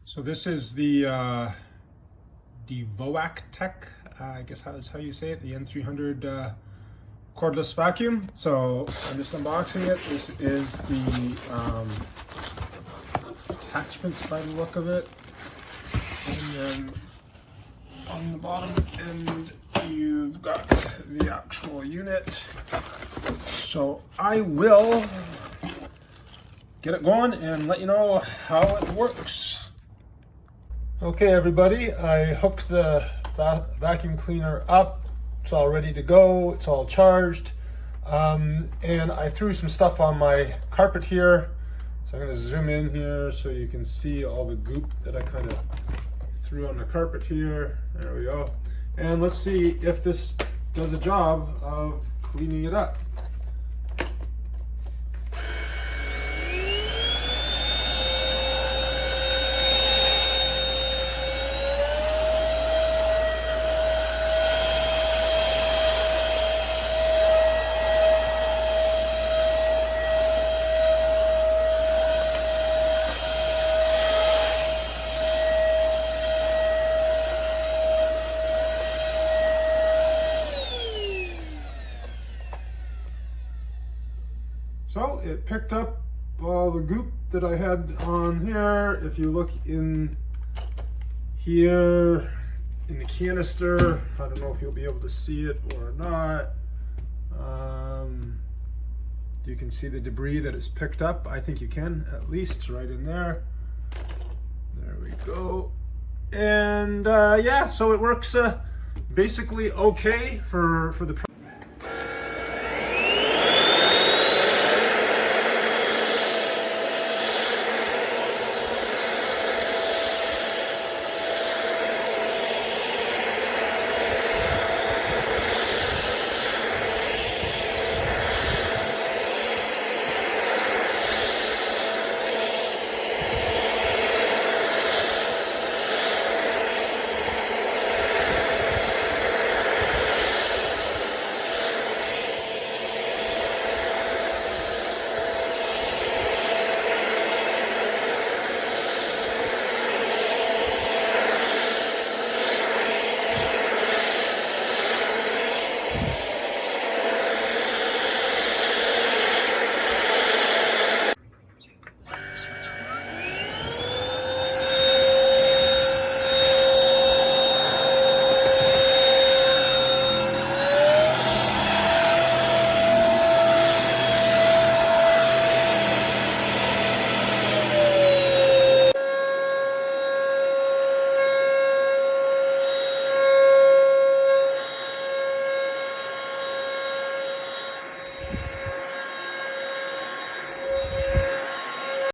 So this is the DEVOAC Tech, I guess that's how you say it, the N300 cordless vacuum. So I'm just unboxing it. This is the attachments by the look of it. And then on the bottom end, you've got the actual unit. So I will get it going and let you know how it works. Okay everybody, I hooked the vacuum cleaner up. It's all ready to go, it's all charged. And I threw some stuff on my carpet here. So I'm gonna zoom in here so you can see all the goop that I kind of threw on the carpet here. There we go. And let's see if this does a job of cleaning it up. So it picked up all the goop that I had on here. If you look in here in the canister, I don't know if you'll be able to see it or not. You can see the debris that it's picked up. I think you can, at least right in there. There we go. And yeah, so it works basically okay for the